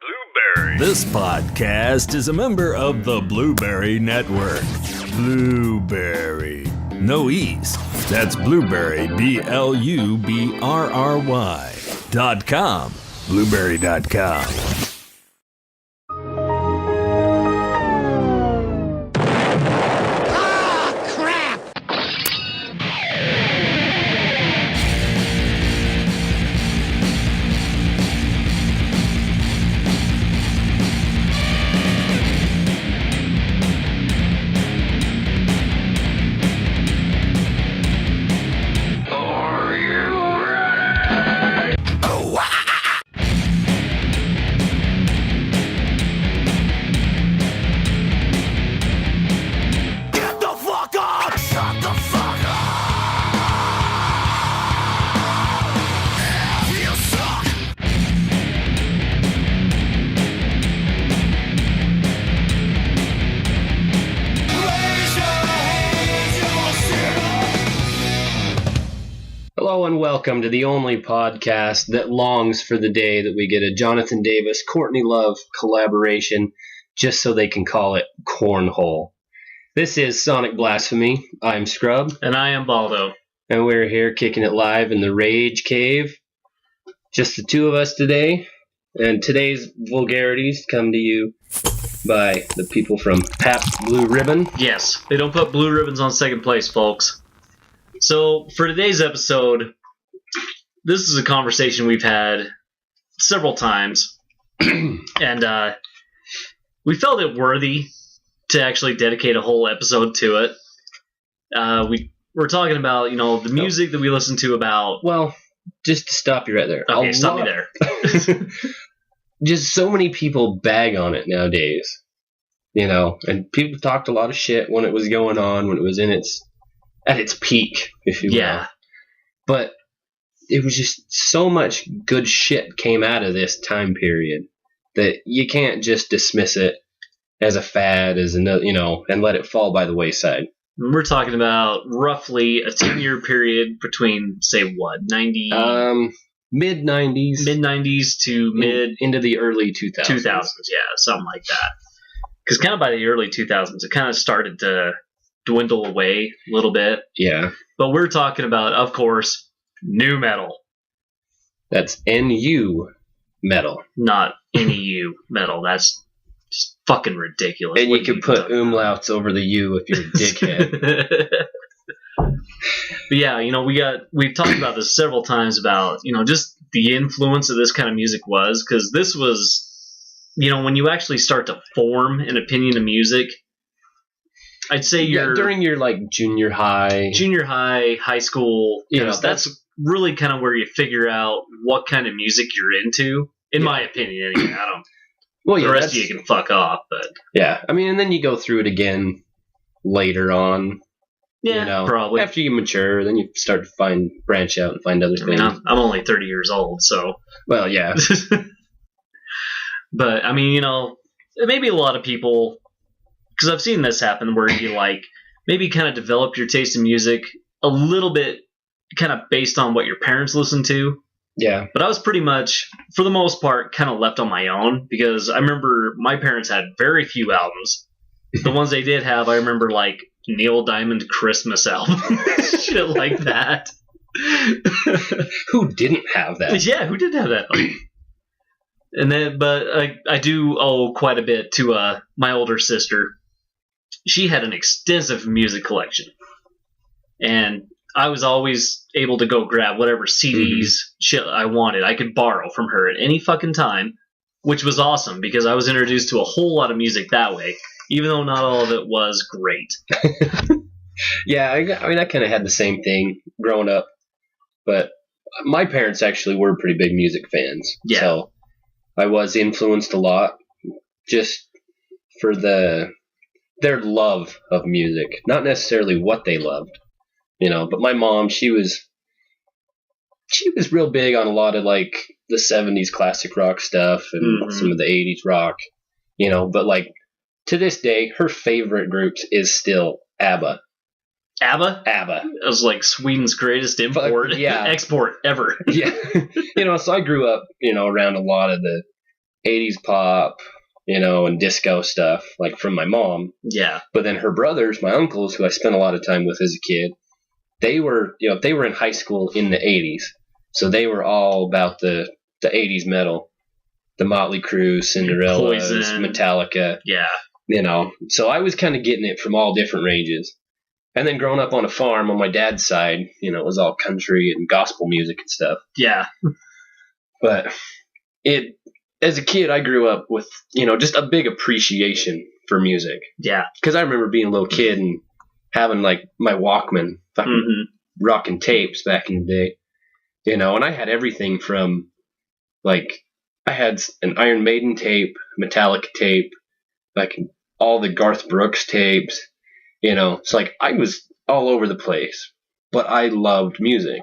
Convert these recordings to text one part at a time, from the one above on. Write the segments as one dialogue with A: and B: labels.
A: Blueberry.
B: This podcast is a member of the Blueberry Network. Blueberry. No E's. That's Blueberry, BLUBRRY.com. Blueberry.com.
C: Hello and welcome to the only podcast that longs for the day that we get a Jonathan Davis, Courtney Love collaboration just so they can call it Cornhole. This is Sonic Blasphemy. I'm Scrubb.
D: And I am Baldo.
C: And we're here kicking it live in the Rage Cave. Just the two of us today. And today's vulgarities come to you by the people from Pabst Blue Ribbon.
D: Yes, they don't put blue ribbons on second place, folks. So, for today's episode, this is a conversation we've had several times, and we felt it worthy to actually dedicate a whole episode to it. We're talking about, the music that we listen to about...
C: Well, just to stop you right there.
D: Okay, stop me there.
C: Just so many people bag on it nowadays, and people talked a lot of shit when it was going on, when it was at its peak, if you will.
D: Yeah.
C: But it was just so much good shit came out of this time period that you can't just dismiss it as a fad, and let it fall by the wayside.
D: We're talking about roughly a 10-year period between, say, what, 90...
C: Mid-90s.
D: Mid-90s to
C: into the early 2000s.
D: 2000s, yeah, something like that. Because kind of by the early 2000s, it kind of started to dwindle away a little bit.
C: Yeah.
D: But we're talking about, of course, new metal.
C: That's NU metal.
D: Not NEU metal. That's just fucking ridiculous.
C: And you could put umlauts over the U if you're a dickhead.
D: But yeah, we've talked about this several times about, just the influence of this kind of music was, because this was, when you actually start to form an opinion of music, I'd say
C: during your junior high,
D: high school, that's really kind of where you figure out what kind of music you're into, in my opinion. Anyway, I don't. Well, the rest of you can fuck off, but
C: yeah, and then you go through it again later on.
D: Yeah, probably
C: after you mature, then you start to branch out and find other things.
D: I'm only 30 years old, so
C: well, yeah.
D: But maybe a lot of people. Because I've seen this happen where you maybe kind of develop your taste in music a little bit kind of based on what your parents listen to.
C: Yeah.
D: But I was pretty much, for the most part, kind of left on my own because I remember my parents had very few albums. The ones they did have, I remember Neil Diamond Christmas album. Shit like that.
C: Who didn't have that?
D: Yeah, who did have that? But I do owe quite a bit to my older sister. She had an extensive music collection, and I was always able to go grab whatever CDs shit I wanted. I could borrow from her at any fucking time, which was awesome because I was introduced to a whole lot of music that way, even though not all of it was great.
C: Yeah, I kind of had the same thing growing up, but my parents actually were pretty big music fans.
D: Yeah.
C: So I was influenced a lot just for their love of music, not necessarily what they loved, but my mom, she was real big on a lot of the 70s classic rock stuff and some of the 80s rock, but to this day, her favorite groups is still ABBA.
D: ABBA?
C: ABBA.
D: It was Sweden's greatest export ever.
C: Yeah. So I grew up, around a lot of 80s pop, and disco stuff, like from my mom.
D: Yeah.
C: But then her brothers, my uncles, who I spent a lot of time with as a kid, they were in high school in the 80s. So they were all about the 80s metal, the Motley Crue, Cinderellas,
D: Poison.
C: Metallica.
D: Yeah.
C: So I was kind of getting it from all different ranges. And then growing up on a farm on my dad's side, it was all country and gospel music and stuff.
D: Yeah.
C: But as a kid, I grew up with, just a big appreciation for music.
D: Yeah.
C: Because I remember being a little kid and having, like, my Walkman, fucking rocking tapes back in the day. And I had everything from, like, I had an Iron Maiden tape, Metallica tape, like, all the Garth Brooks tapes. It's like I was all over the place, but I loved music.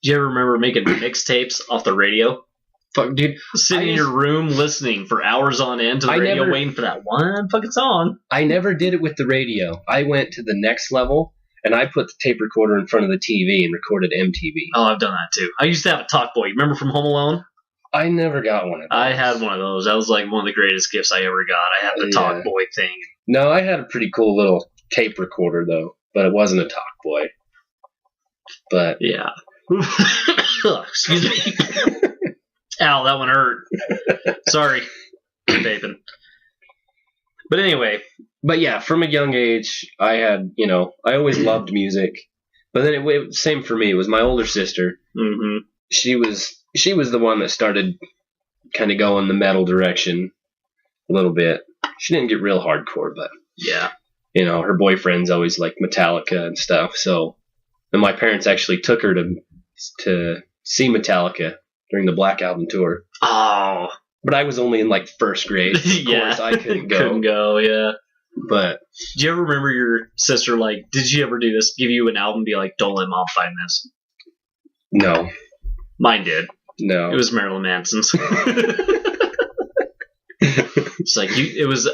D: Do you ever remember making mixtapes off the radio?
C: Fuck, dude.
D: Sitting in your room listening for hours on end to the radio, waiting for that one fucking song.
C: I never did it with the radio. I went to the next level, and I put the tape recorder in front of the TV and recorded MTV.
D: Oh, I've done that too. I used to have a talk boy. Remember from Home Alone?
C: I never got one of those.
D: I had one of those. That was like one of the greatest gifts I ever got. I had the talk boy thing.
C: No, I had a pretty cool little tape recorder, though, but it wasn't a talk boy. But
D: yeah. Excuse me. Ow, that one hurt. Sorry. Vaping. But anyway.
C: But yeah, from a young age, I had, I always loved music. But then it same for me. It was my older sister.
D: Mm-hmm.
C: She was the one that started kind of going the metal direction a little bit. She didn't get real hardcore, but
D: yeah.
C: Her boyfriends always liked Metallica and stuff. So, and my parents actually took her to see Metallica during the Black Album tour.
D: Oh.
C: But I was only in like first grade. Of course, I couldn't go.
D: Couldn't go, yeah.
C: But
D: do you ever remember your sister, like, did she ever do this? Give you an album and be like, don't let mom find this?
C: No.
D: Mine did.
C: No.
D: It was Marilyn Manson's. It's like, it was,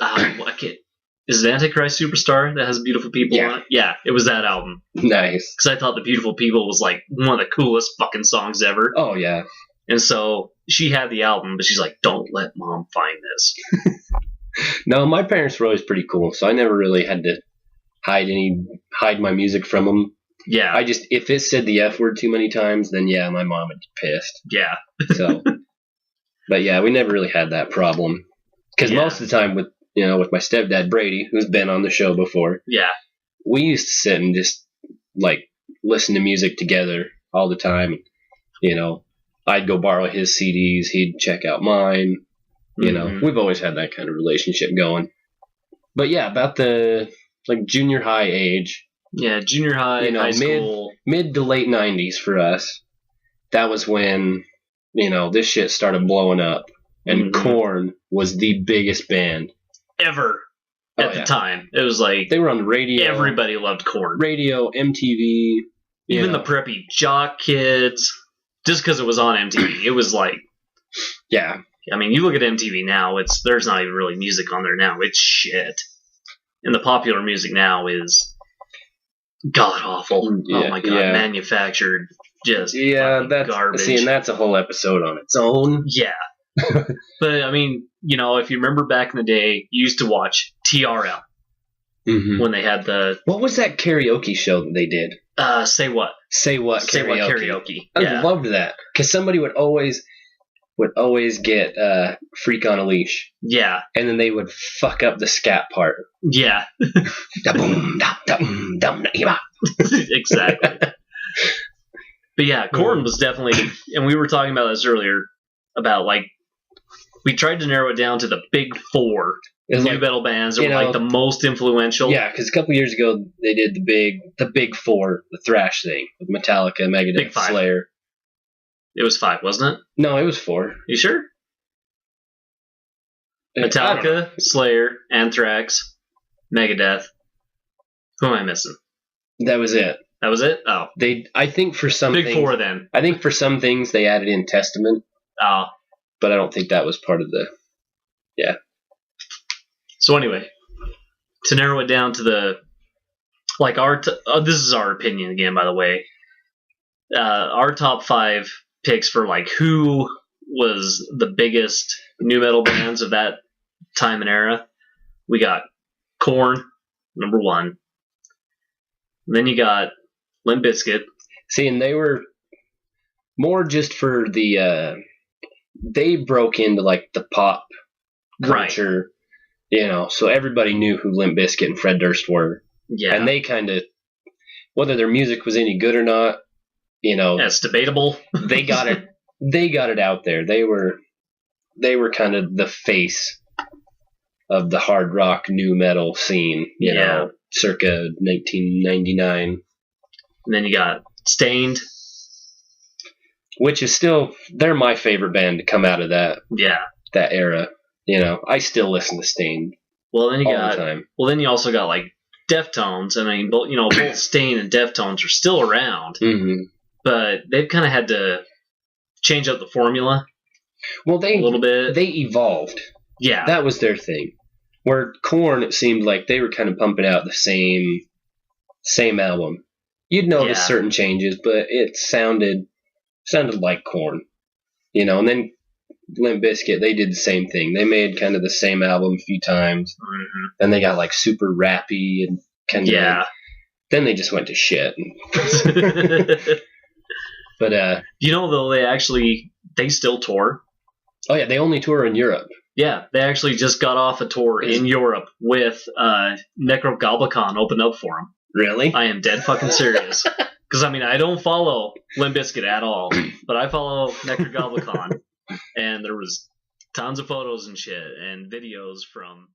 D: is it Antichrist Superstar that has Beautiful People on it? Yeah, it was that album.
C: Nice.
D: Because I thought the Beautiful People was like one of the coolest fucking songs ever.
C: Oh, yeah.
D: And so she had the album, but she's like, don't let mom find this.
C: No, my parents were always pretty cool, so I never really had to hide my music from them.
D: Yeah.
C: If it said the F word too many times, then yeah, my mom would get pissed.
D: Yeah.
C: So, but yeah, we never really had that problem. Because most of the time with my stepdad Brady, who's been on the show before,
D: yeah, we
C: used to sit and just like listen to music together all the time. I'd go borrow his CDs, he'd check out mine. We've always had that kind of relationship going. But yeah, about the like junior high age.
D: Yeah, junior high, high school.
C: Mid to late 90s for us. That was when, this shit started blowing up. And Korn was the biggest band
D: ever at the time. It was like
C: they were on the radio.
D: Everybody loved Korn.
C: Radio, MTV.
D: Even the preppy jock kids. Just because it was on MTV. It was like...
C: Yeah.
D: I mean, you look at MTV now, there's not even really music on there now. It's shit. And the popular music now is god-awful.
C: Yeah,
D: oh my god, manufactured, just
C: that's
D: garbage.
C: See, and that's a whole episode on its own.
D: Yeah. But, I mean, if you remember back in the day, you used to watch TRL when they had the...
C: What was that karaoke show that they did?
D: Say What?
C: Say What
D: Say What Karaoke.
C: I loved that. Because somebody would always get Freak on a Leash.
D: Yeah.
C: And then they would fuck up the scat part.
D: Yeah. Exactly. But yeah, Korn was definitely... And we were talking about this earlier, about, like, we tried to narrow it down to the big four new metal bands that were like the most influential.
C: Yeah, because a couple years ago they did the big four, the thrash thing with Metallica, Megadeth, Slayer.
D: It was 5, wasn't it?
C: No, it was 4.
D: You sure? Metallica, Slayer, Anthrax, Megadeth. Who am I missing?
C: That was it.
D: That was it? Oh.
C: I think for some
D: big
C: things,
D: 4 then.
C: I think for some things they added in Testament.
D: Oh.
C: But I don't think that was part of the... Yeah.
D: So anyway, to narrow it down to the... Like, this is our opinion again, by the way. Our top 5 picks for, like, who was the biggest nu metal bands of that time and era. We got Korn, number 1. And then you got Limp Bizkit.
C: See, and they were more just for the, they broke into like the pop culture, you know, so everybody knew who Limp Bizkit and Fred Durst were.
D: Yeah.
C: And they kind of, whether their music was any good or not, you know,
D: it's debatable.
C: they got it out there. They were kind of the face of the hard rock nu metal scene, you know, circa 1999.
D: And then you got Stained,
C: which is still, they're my favorite band to come out of that era. You know, I still listen to Stained.
D: Well, then
C: all the time.
D: Well, then you also got like Deftones. I mean, both Stained and Deftones are still around, but they've kind of had to change up the formula.
C: Well,
D: a little bit.
C: They evolved.
D: Yeah,
C: that was their thing. Where Korn, it seemed like they were kind of pumping out the same album. You'd notice certain changes, but it sounded like Korn, you know. And then Limp Bizkit, they did the same thing. They made kind of the same album a few times, and they got like super rappy and kind of. Then they just went to shit. But
D: you know, though, they still tour.
C: Oh yeah, they only tour in Europe.
D: Yeah, they actually just got off a tour in Europe with Necrogoblicon opened up for them.
C: Really?
D: I am dead fucking serious. Because, I mean, I don't follow Limp Bizkit at all, but I follow Necrogoblicon, and there was tons of photos and shit and videos from